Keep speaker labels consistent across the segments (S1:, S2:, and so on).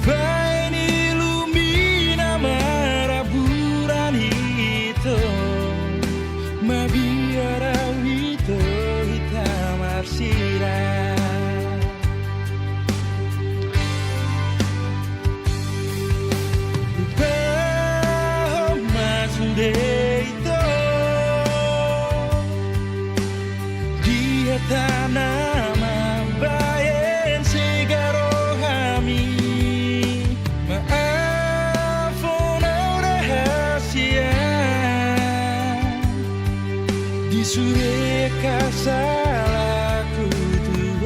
S1: Bye. tanama bayan sigaro kami maafkan rahasia di sore kasalaku tuh.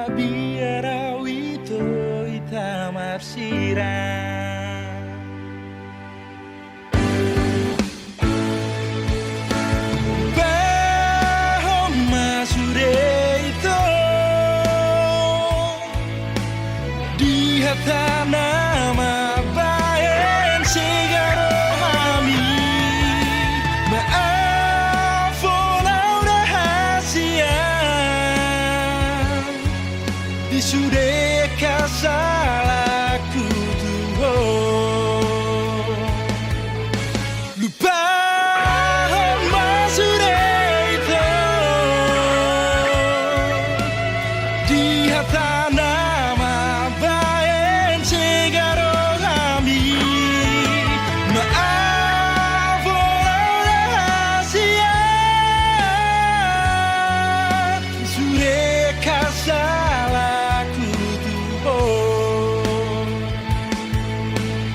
S1: Biara wito itamar sirah bahom masure itu di hata nama bayan sigaro kami maafkan rahasia di sudut kasalaku tuh. Lupa sudah itu di hata nama bayan segaro kami maafkan rahasia sudut kasalaku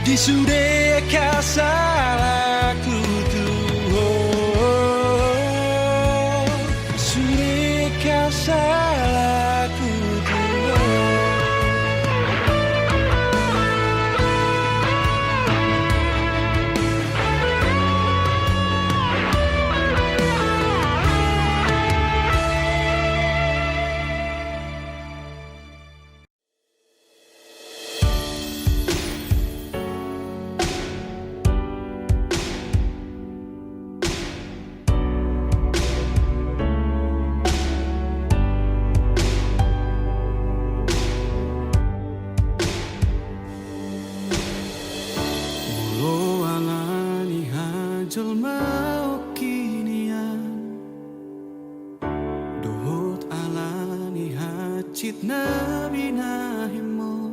S1: di sudut kasalaku tuh, sudut kasalaku tuh. Jelma okinian dohot alani hacit nabi nahimo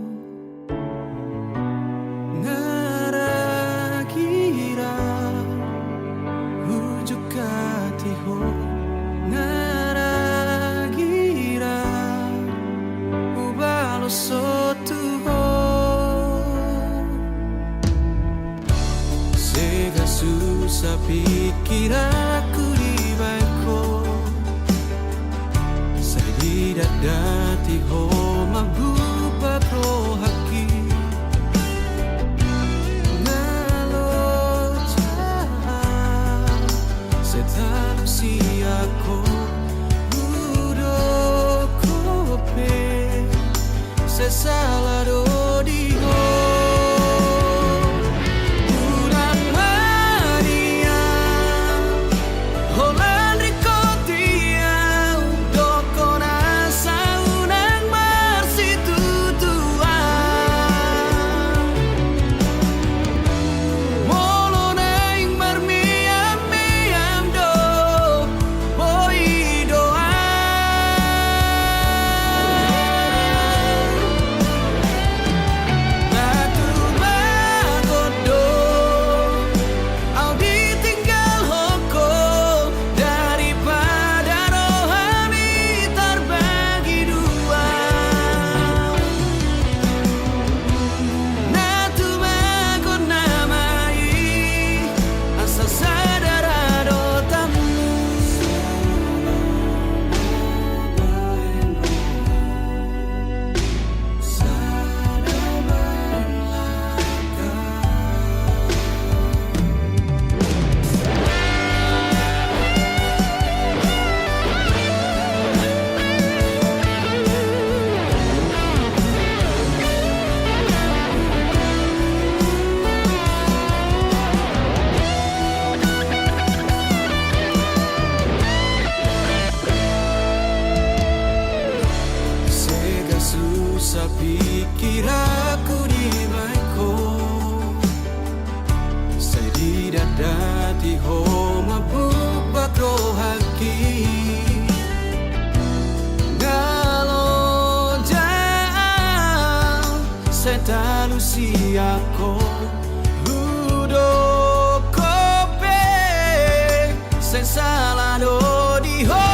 S1: ngaragira hujuk katiho ngaragira ubalo sotuho susah pikir aku di baiko saya tidak dati ho magbupa pro haki ngalo caha setalo si ako budo kope sesalado di ho. dikiraku di baiko Sai di dadati ho mabuk bakro haki Ngalo jauh setalu siako Ludo kope sensala do di ho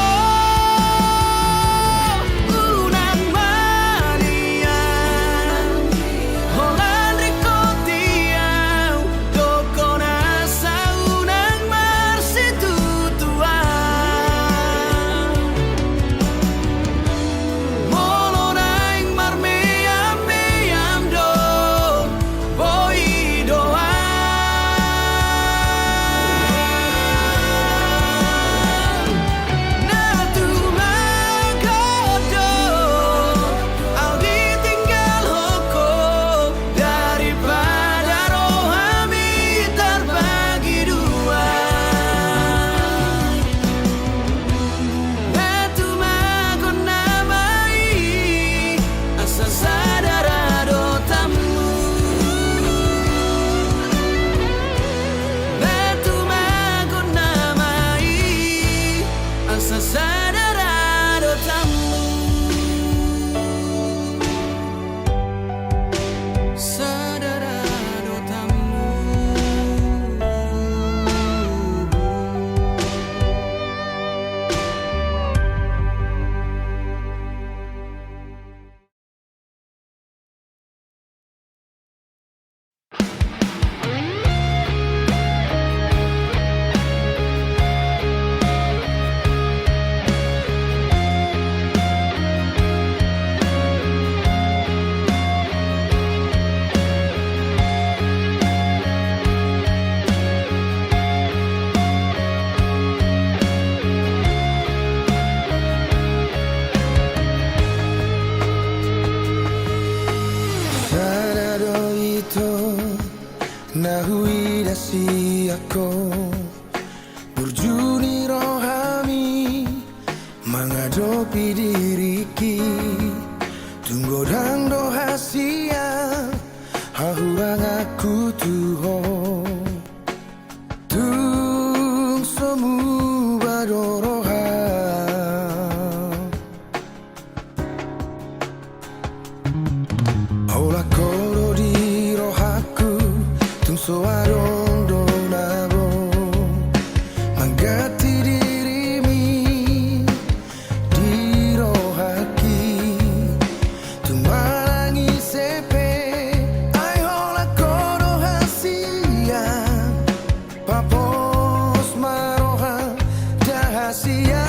S2: Nahui dasi ako Burjuni rohami Menghadapi diriki Tunggu dan doa siang Hahurang aku tuho Tung semu badoroha Aula koro di rohaku So arong donabo Manggati dirimi Di rohaki Tumalangi sepe Ay hola koro hasia Papos maroha Jahasia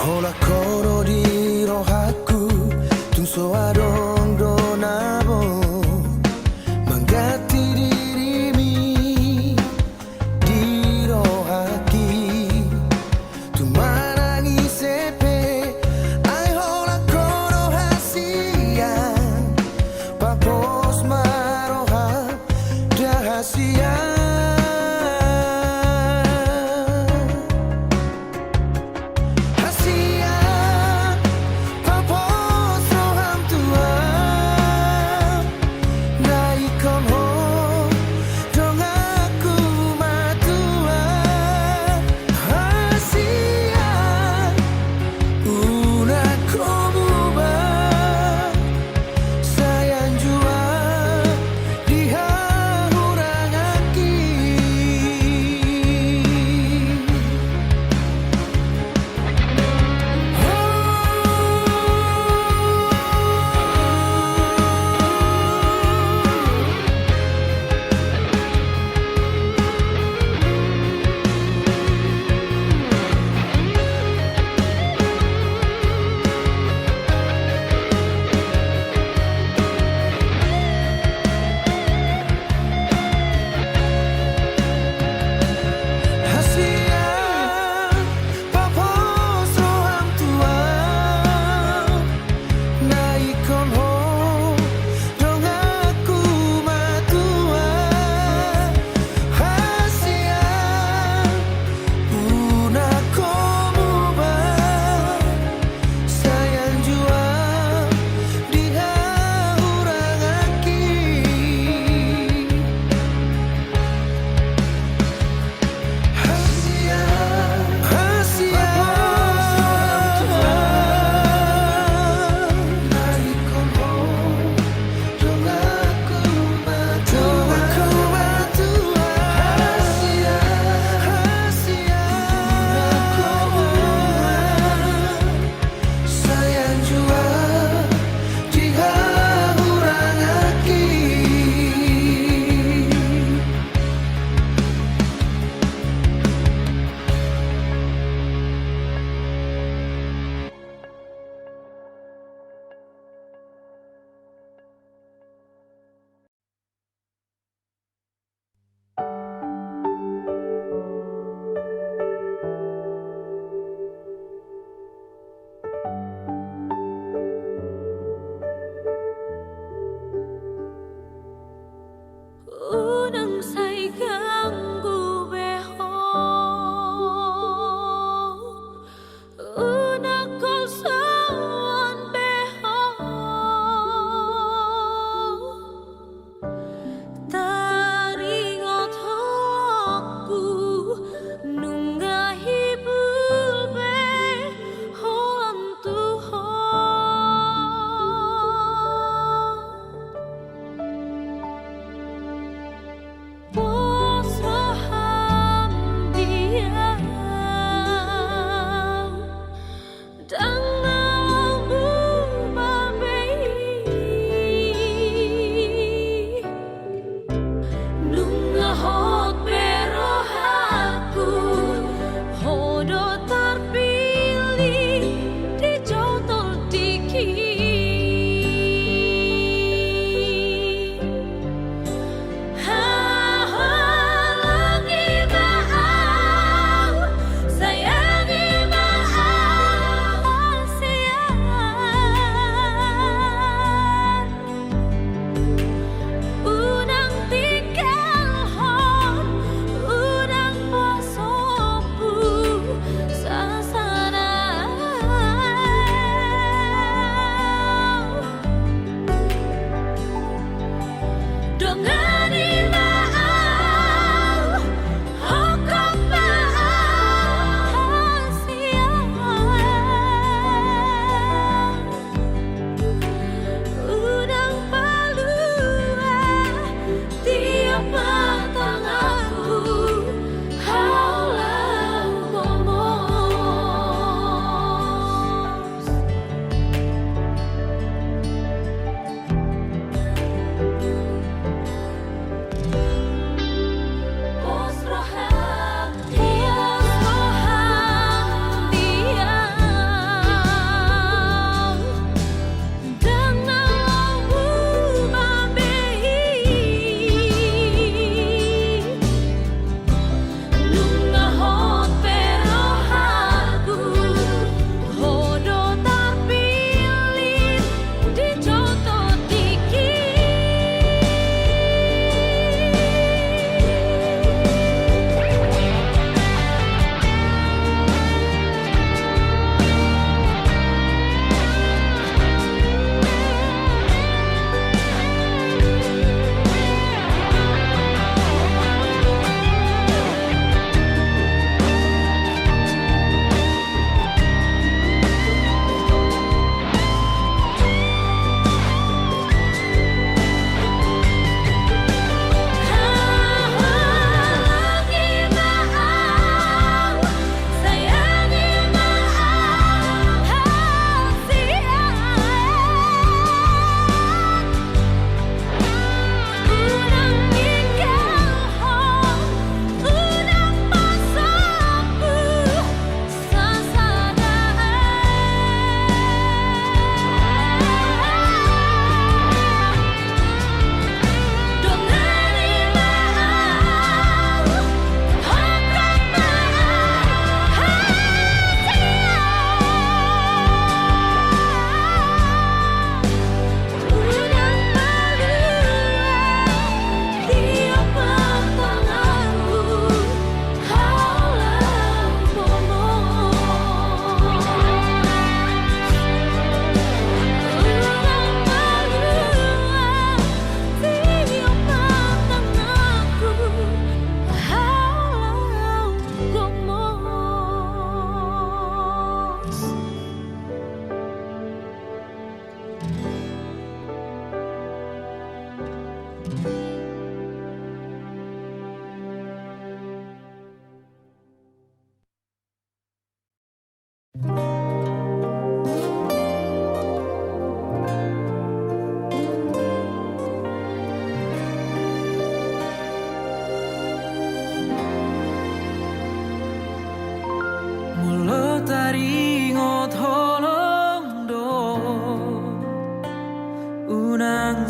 S2: Hola koro di rohaku Tung so adong donabo Manggati dirimi Di rohaki Tumarangi sepe Ay hola koro hasia Papos maroha Jahasia Papos roham tua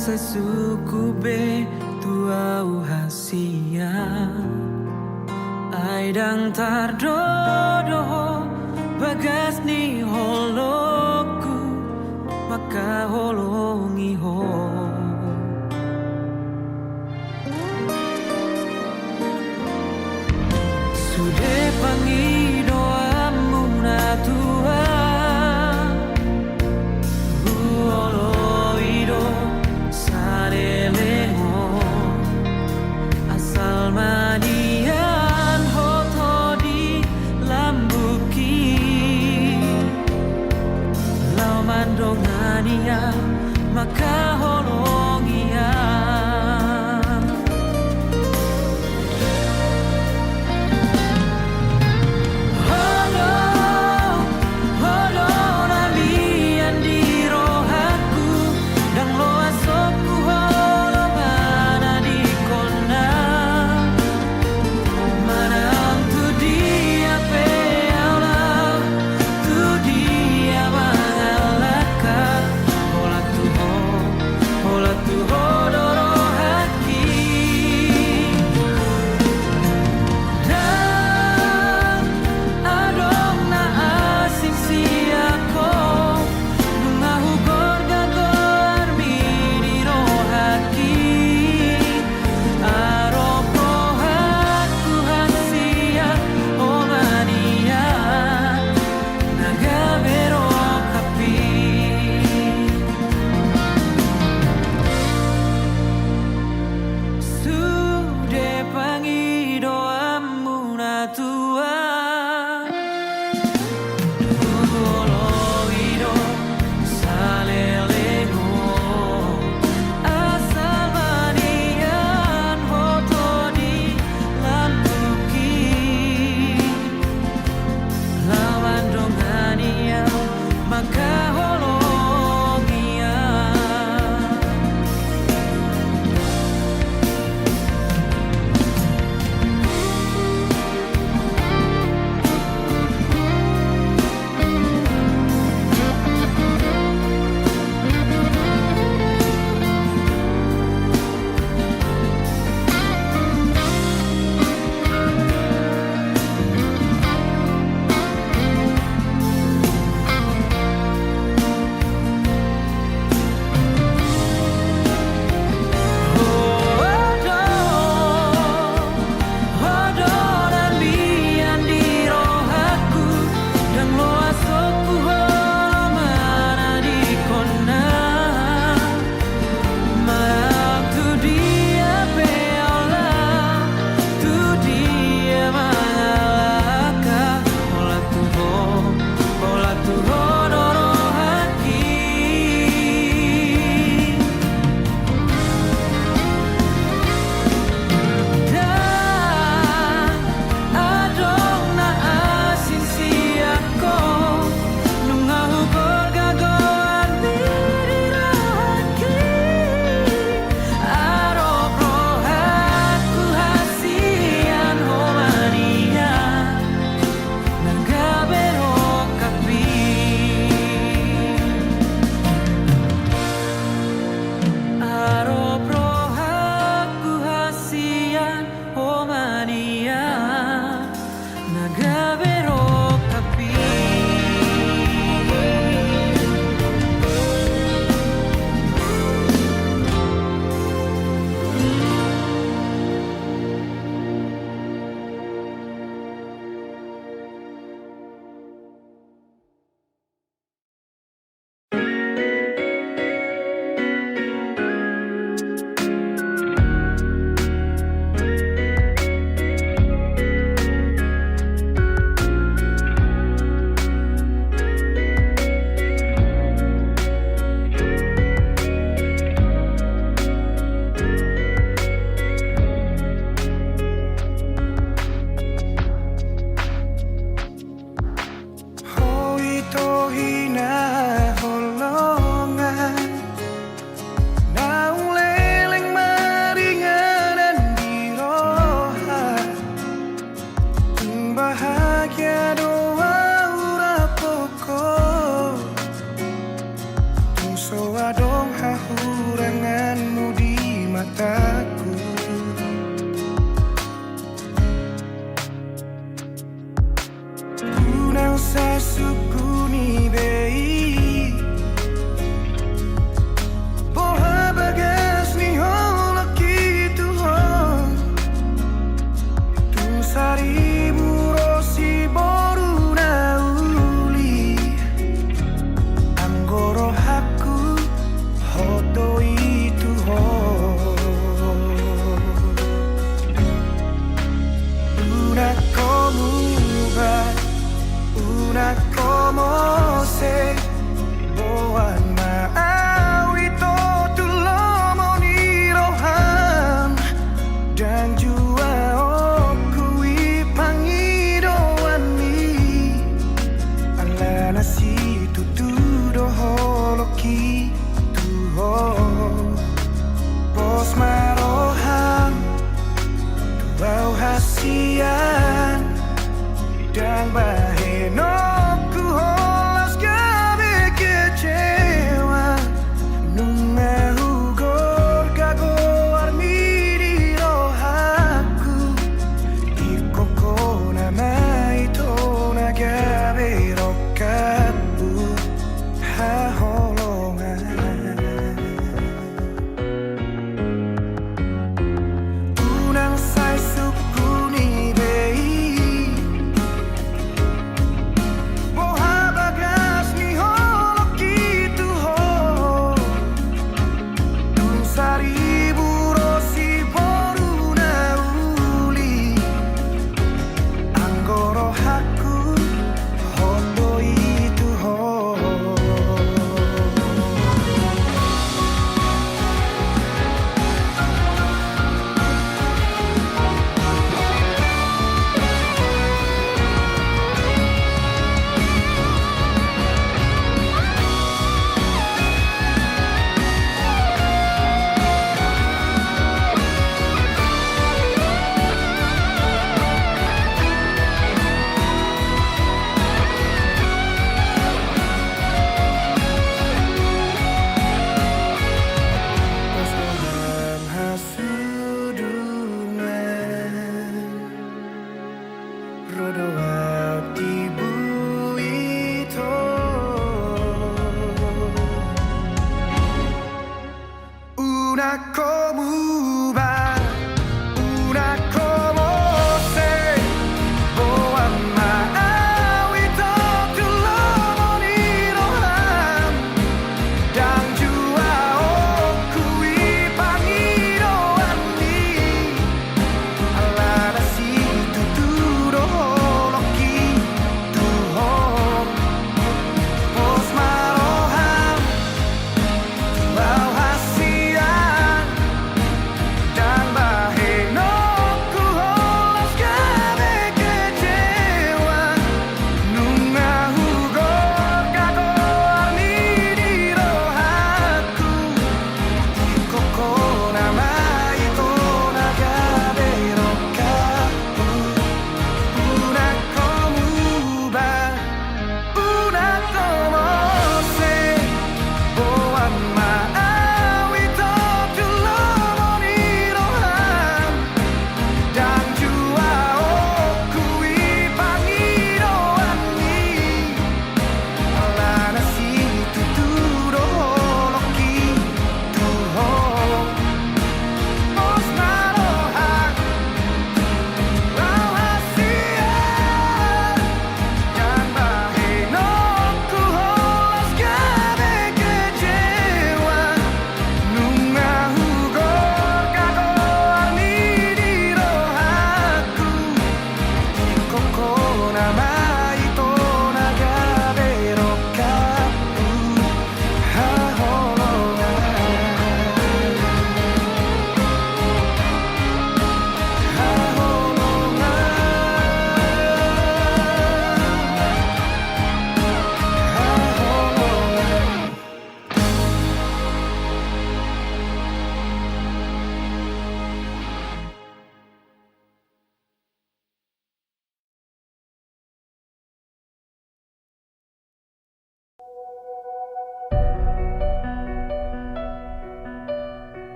S1: sai suku be tuau hasia ai dang tardodo bagas ni holoku maka holongi ho sude pangi doamu na Tuhan Oloido sarelemo asal manian hotodi lambuki lau mandongania maka holongia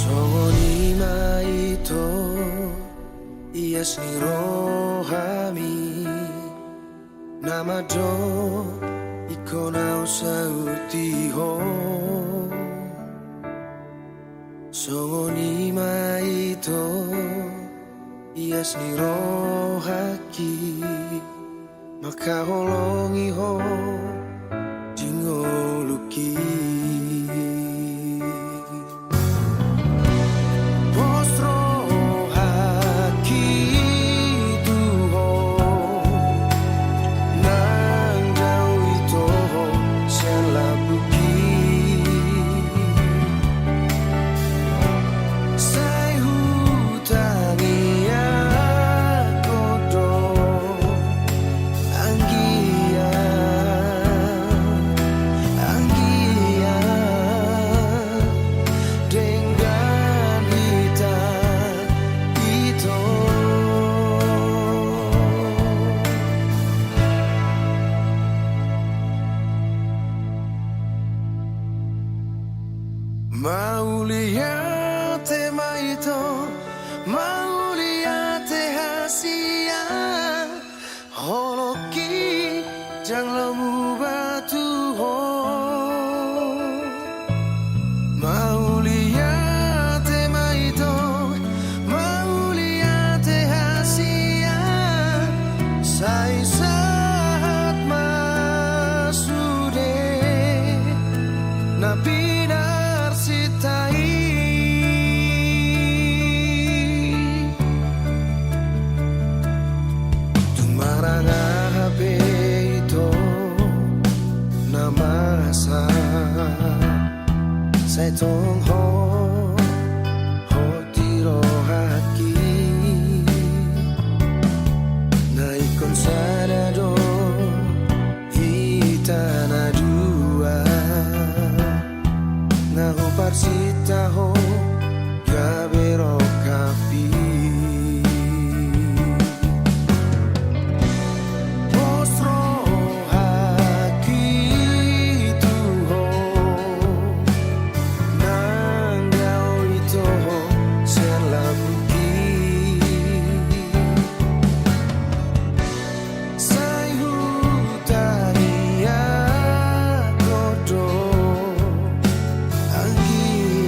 S2: Songonima ito iyas ni rohami namado iko na usauti ho Songonima ito iyas ni rohaki makaholongi ho dingoluki Mauliate maito, mauliate hasia, holoki jang lemu batu ho. Mauliate maito, mauliate hasia, sai saat masude nabi sitai tumarang ahabe ito namasa sa itong ho tiro haki na ikon sana do hitana dua na ho parsita ho gabero kapi postro haki tu ho nanggau itu ho selabuki sai hutania kodo Anggia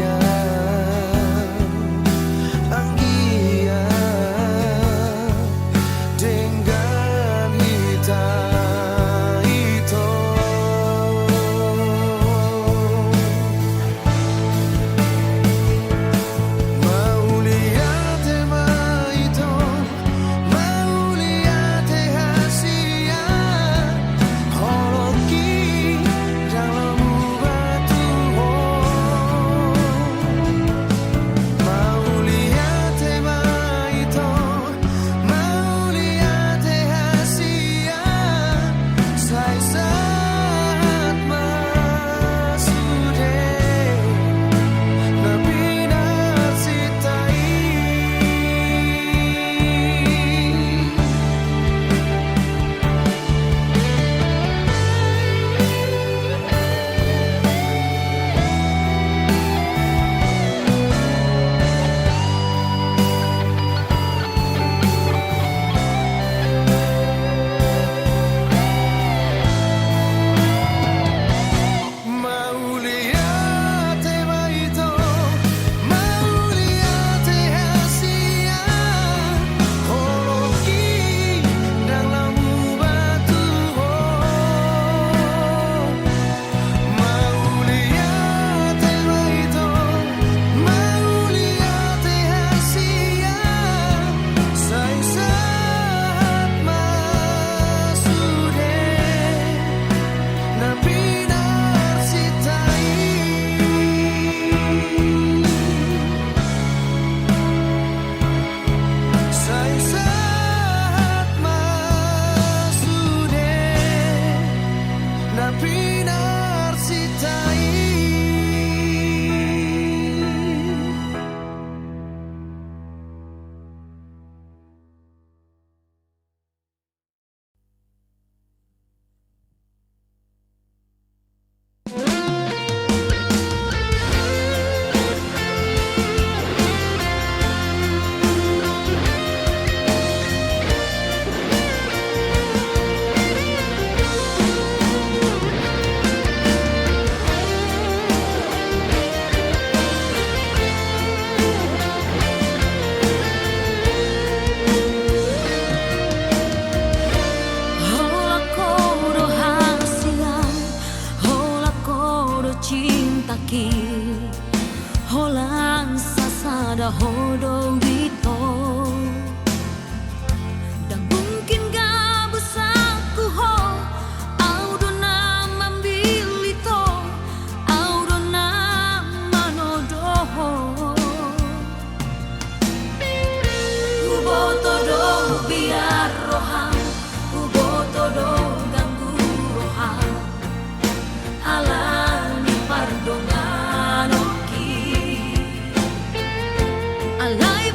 S3: ki holang sasada hodo wito dan mungkin gak besaku ho audona mambilito audona manodoho uboto do biar roham uboto do ganggu roham alani pardongan oki alai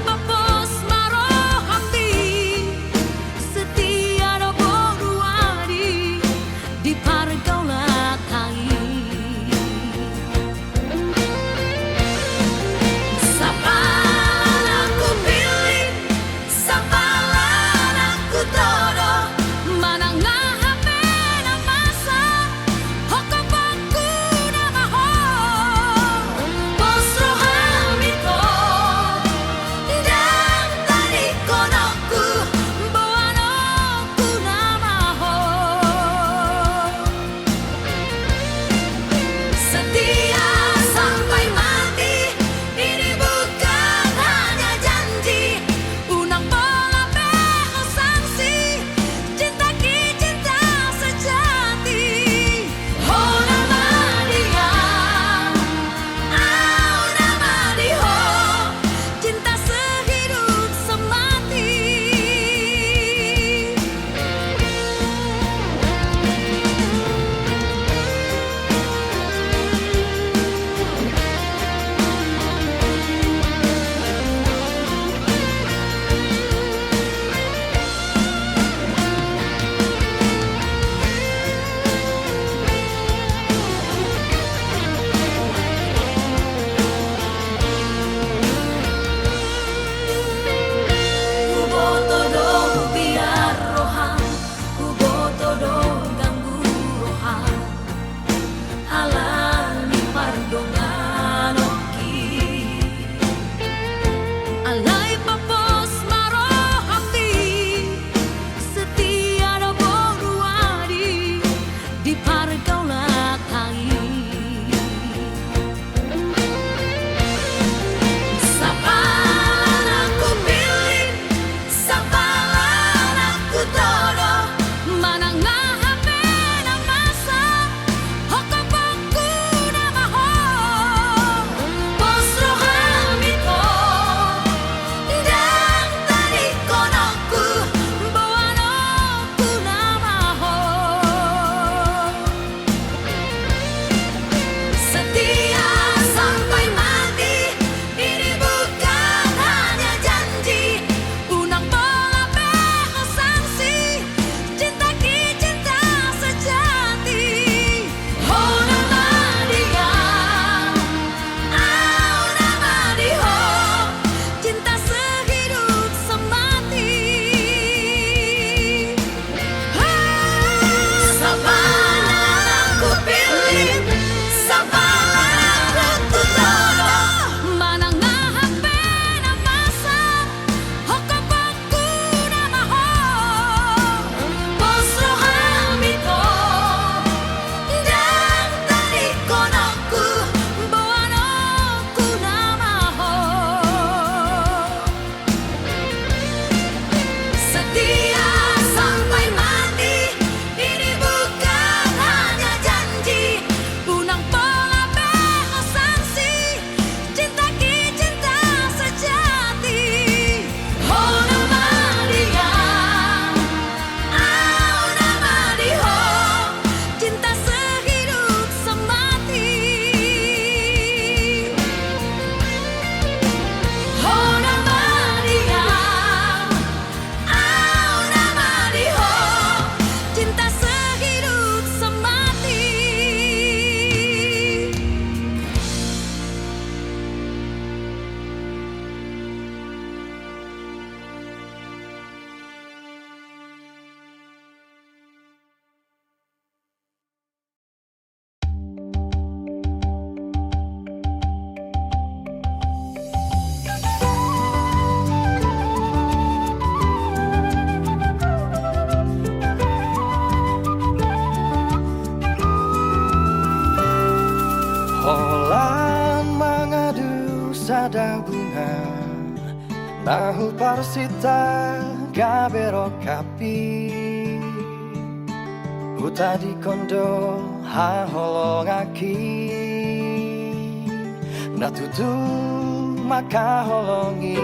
S2: sada bunga nahu parsita gabero kapi huta di kondo ha holongaki natutu maka holongi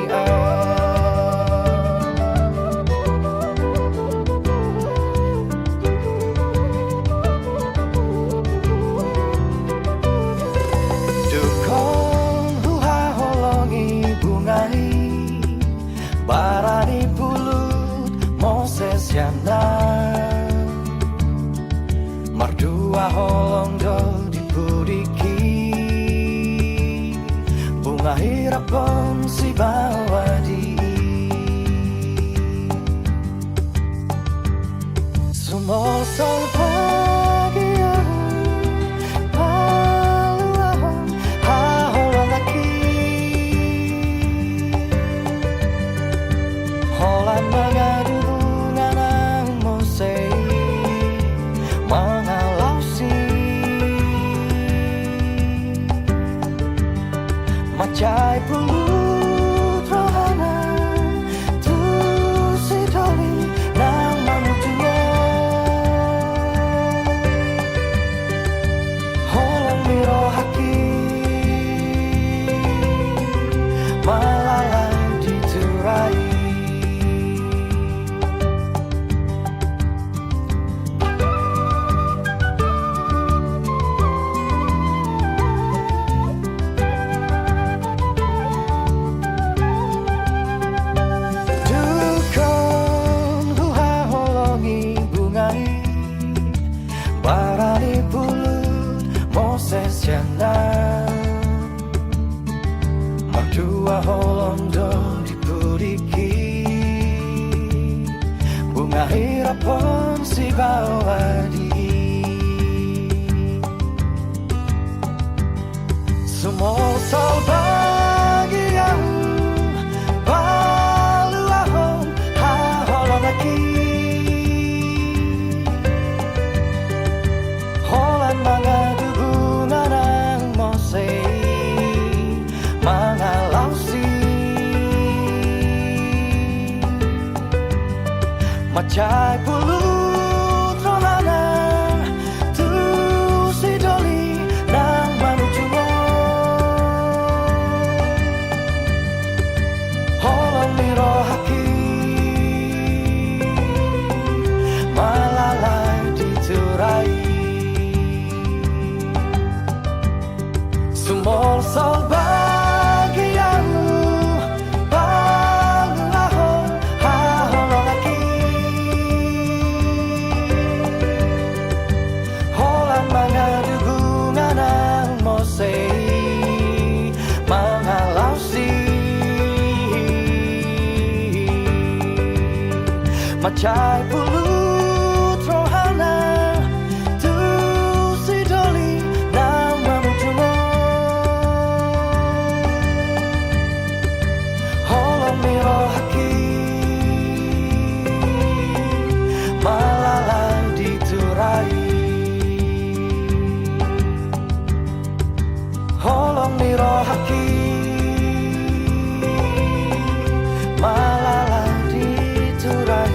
S2: Barani pulut Moses yana Mardua holong do dipuriki Bunga hirapon si bawadi Sumol sol pagi Holan mengadu bunga nang mosei mengalausi macai pulut rohana tu si doli nang mamutunya holan miro haki malalai diturai Barani pulut Moses jana Mardua holong do dipuriki Bunga hirapon si bawadi Sumol sol bagi yang balu ahong ha holong lagi Mangadu bunga nang mosei mengalausi macai pulut rohana tu si doli nang manucungo holong miro haki malalai diturai Sumol sol bagi aku balu ahong ha holong lagi Holan mengadu bunga nang mosei mengalausi macai pulut rohana tu si doli nang mamutumo miro haki malalai diturai holong miro haki malalai diturai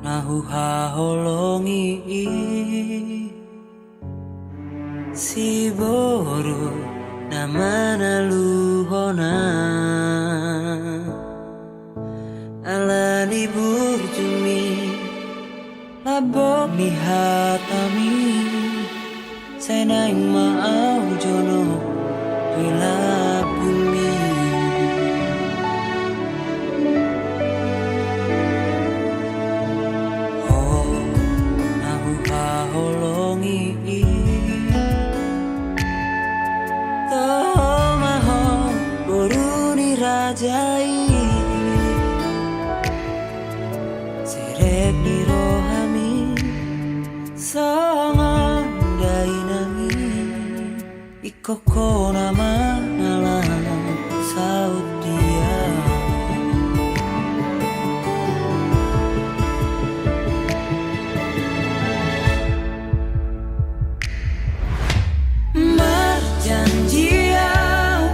S1: Nahu ha holongi si boru namana luhona alani burjumi labok ni hatami senang mau jono bila bumi Serek dirohami songon dainangi ikoko nama nalang saut dia. Marjanjian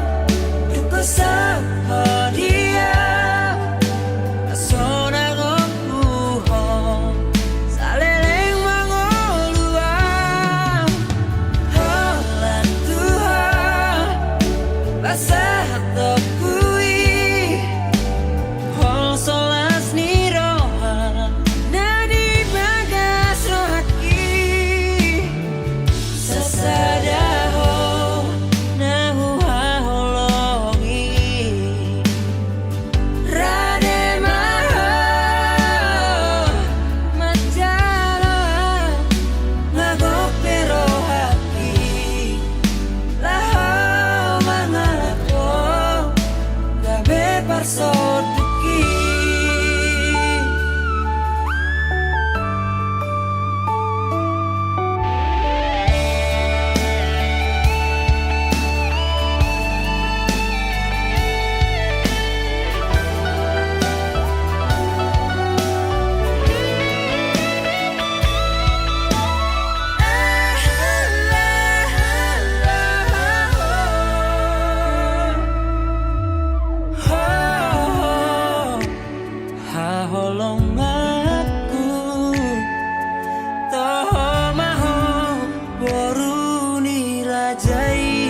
S1: duka sahadia asona gokuho saleleng mangoluan holan Tuhan basah tokui hol solas niroha nadi bagas rohaki sasadaho nahu haholongi rade maho macala ngagope rohaki laho mangalapo gabe parsoduki. Haholong aku toho maho boruni rajai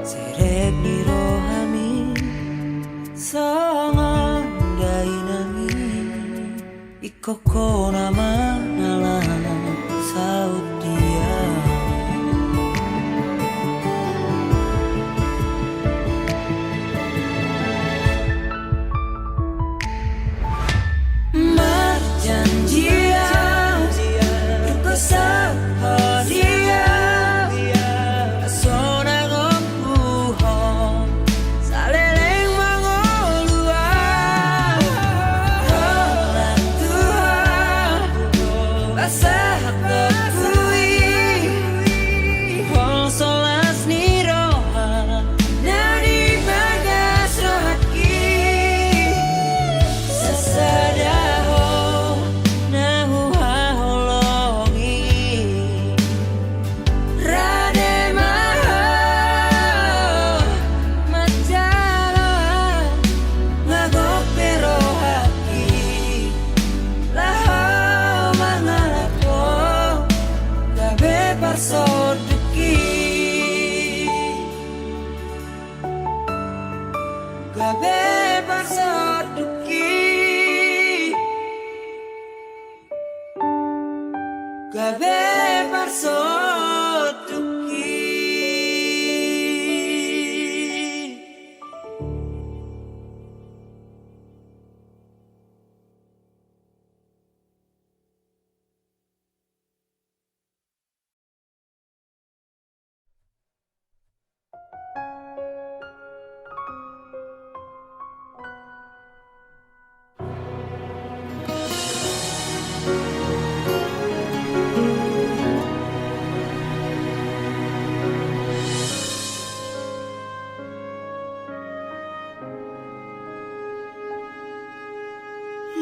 S1: serek dirohami songon dainangi ikoko nama nalang saut dia. Marjanjian duka sahadia asona gokuho saleleng mangoluan holan Tuhan basah tokui hol solas niroha nadi bagas rohaki sasadaho nahu haholongi rade maho macala ngagope rohaki laho mangalapo gabe parsoduki gabe parsoduki gabe parsoduki.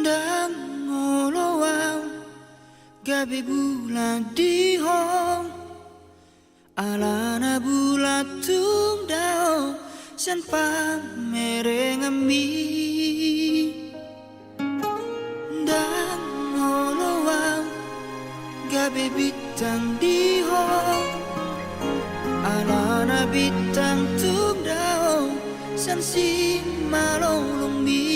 S2: Dangoloang gabi bulan di hong alana bulat tung dao san pamerengami dangoloang gabi bintang di hong alana bintang tung dao san si malolong mi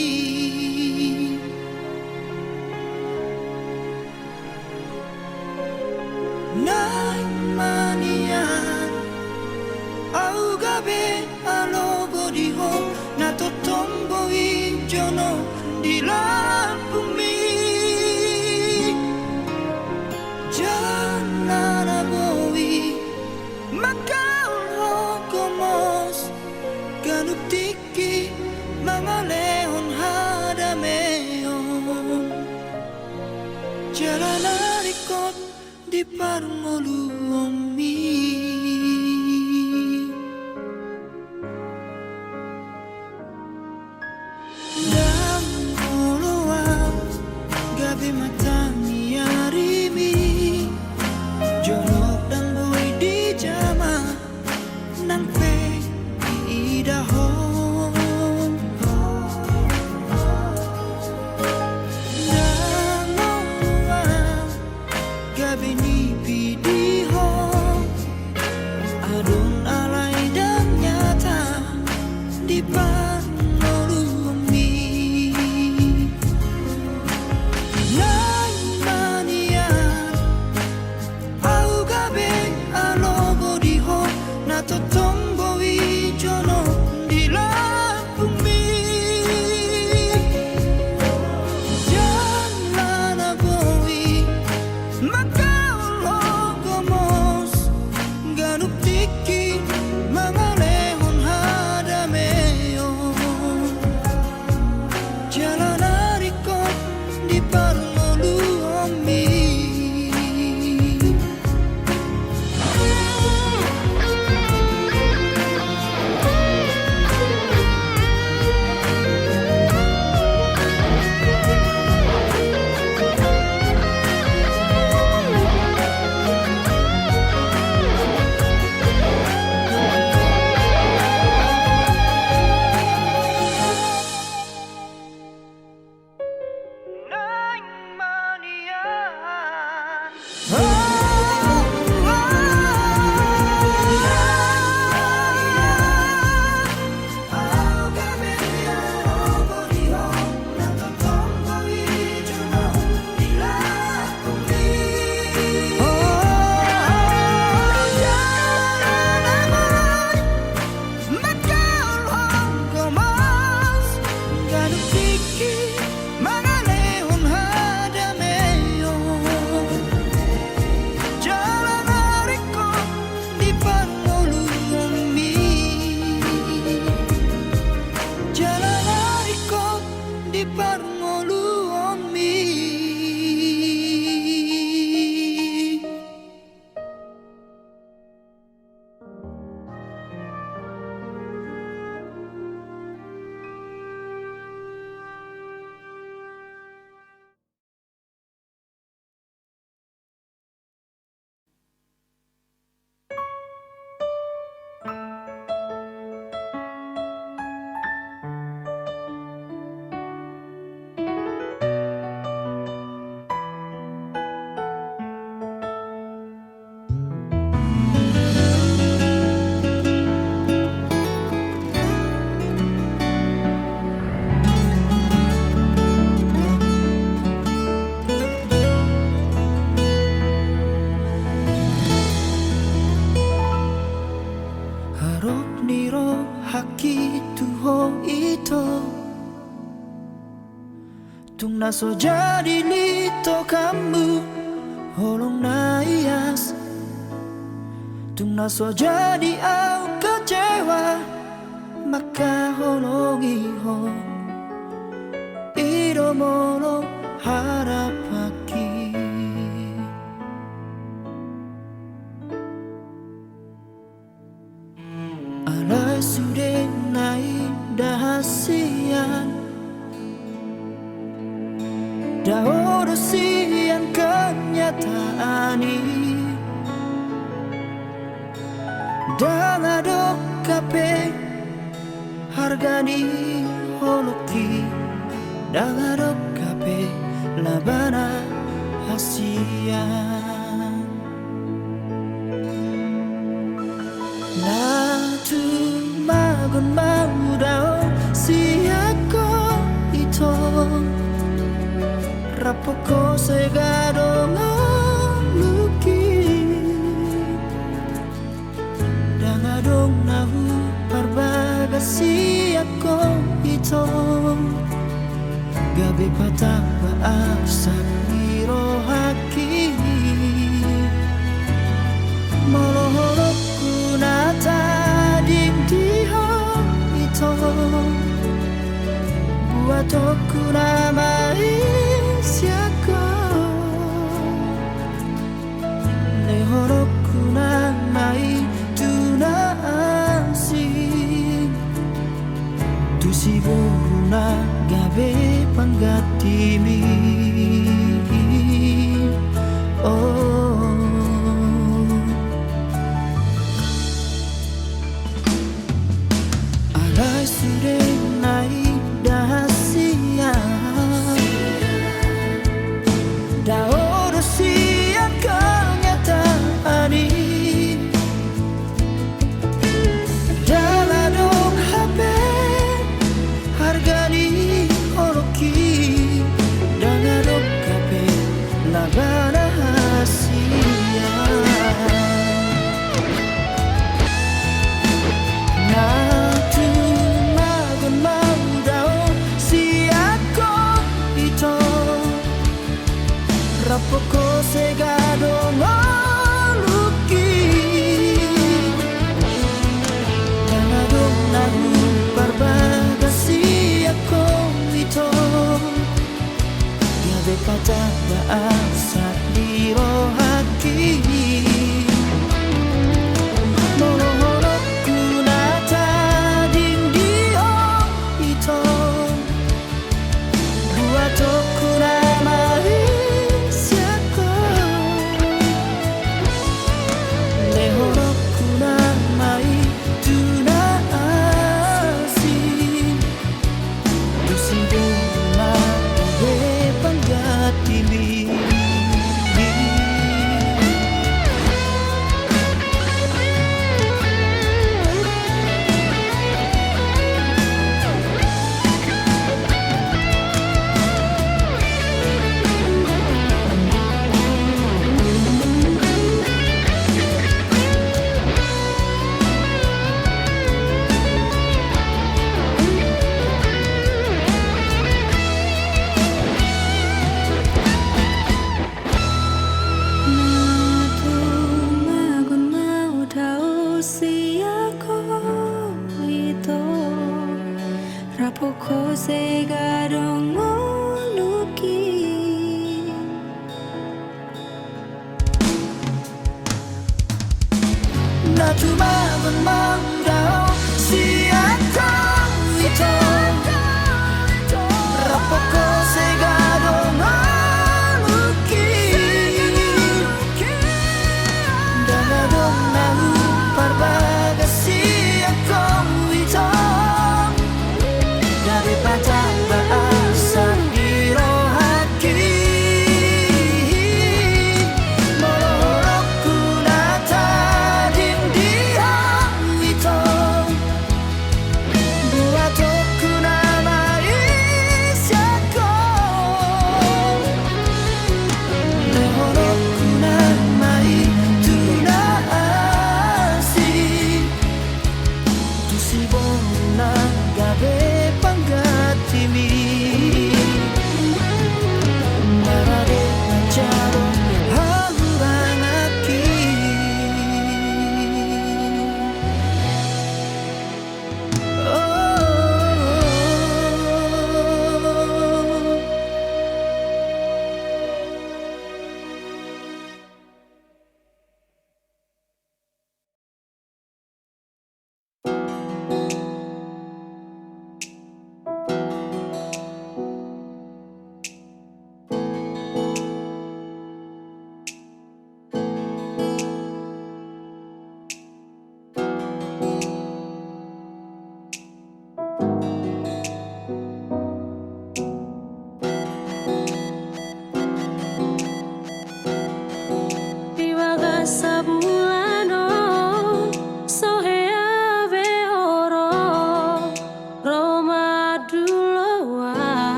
S2: Nai manian au gabe alogo di ho na totombo i jono di la bumi jana boi makal ho komos kanu tiki mga leon hadameon jalan arikot di parmoluomi dan oloa gabi matang yarimi jorok dan boy di jama nang pe idahon dan oloa gabi ni pidihon adun alay dan nyata di panolomi nai mania au gabe alogo diho na totombo ijono di lapumi jalan aboi makau logo mos ganuk tiki mga lehon hadameon jalan arikot di parmoluomi nai mania di parmoluomi harok niro haki tuho ito tung naso jadi lito kamu holong naias tung naso jadi au kecewa maka holongi ho iro mono harap haki alai sudah naik dahasian dah urusian kenyataan ini dan adok kape hargani holoki dan adok kape labana hasian na tu magon mau dao siako ito rapoko segado ngaluki dangadong nahu parbagasi ako ito gabi patang baasang iro haki molohorok kunata ding diho ito buat aku namai siako lehoroku namai tuna asing tusi buruna gabe panggatimi oh alai sudah naik dahasia daoro siang kenyataan ini daladong HP harga di oroki dangadong kape labana hasia Rapoko segado maluki Dangadong nahu barbagasi ako ito Gabe kata baasat di rohaki Molohoroku nata dindio ito Buat aku namai Rapoko segadong maluki Na cuma memandang siapa itu Rapoko segadong maluki Dangadong nahu parbagasi ako itu Daripada bahasa di rohaki Molohoroku nata dindia itu Buat aku namai siako Lehoroku namai tuna asing Tusi bona gabe panggatimi Narade caro hamurangaki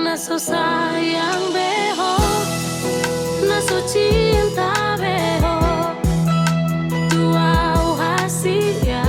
S3: Naso sayang beho, naso cinta beho, tuau hasia.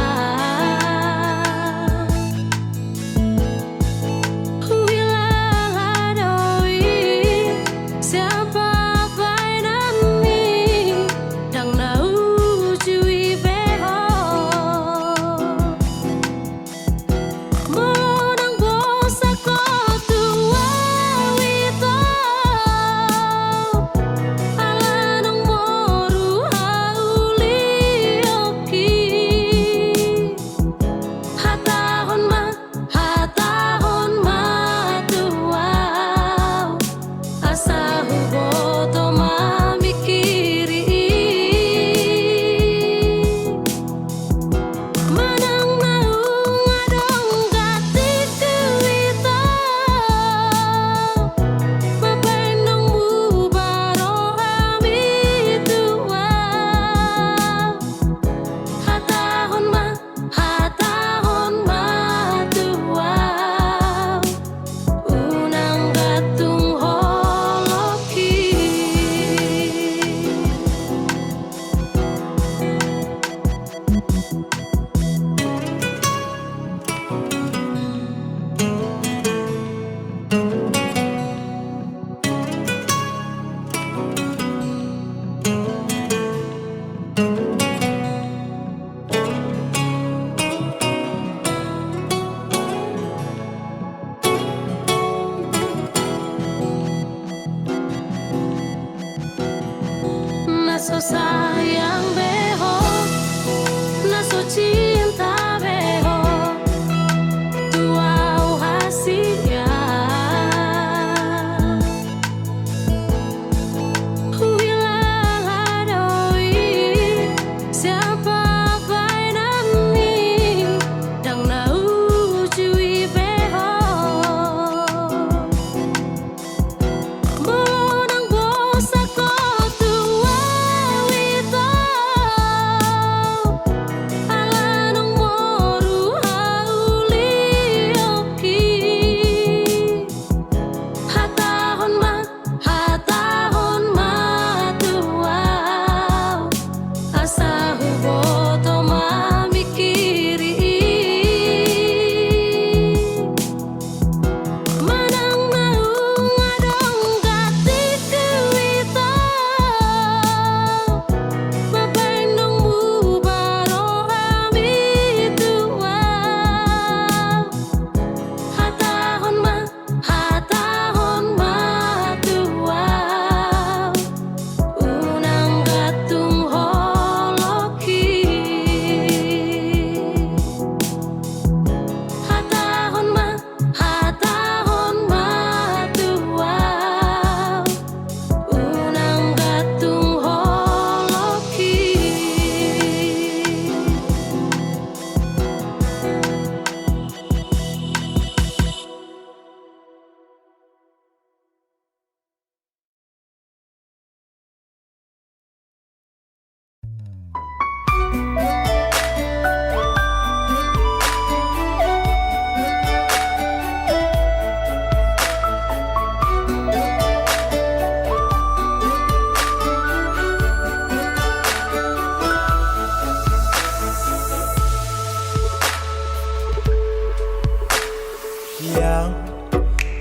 S4: yang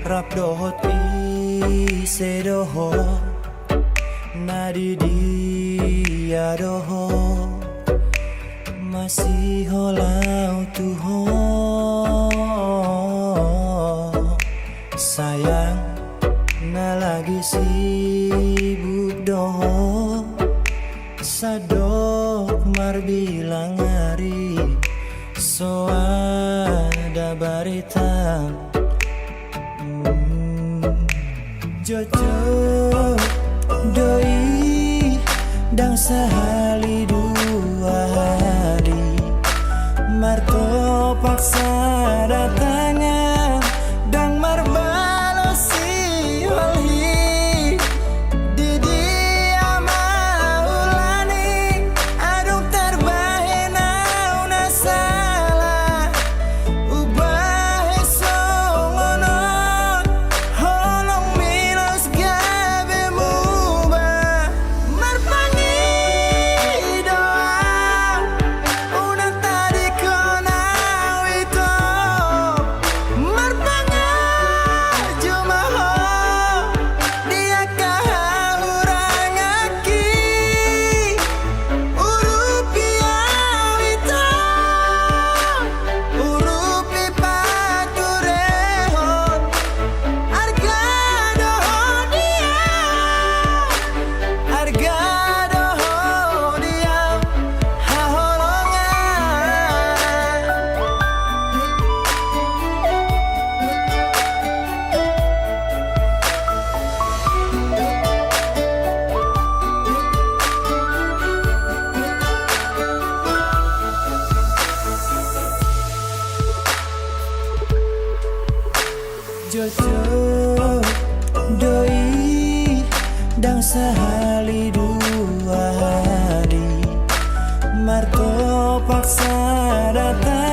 S4: rap dohot i se doho nadi dia doho masih holau tuho sayang na lagi sibuk doho sadok mar bilang hari so ada barita Jojo doi dang sehali dua hari marto paksa datangan dang marbalosi walhi di dia maulani adung terbahena una salah ubah songonot holong milos gabe mubah marpangi doa una tadi kona wito marpanga jumaho dia kahurang aki urupi awito urupi paturehon harga doho dia harga doho dia Jojo doi dang sehali dua hari marto paksa datang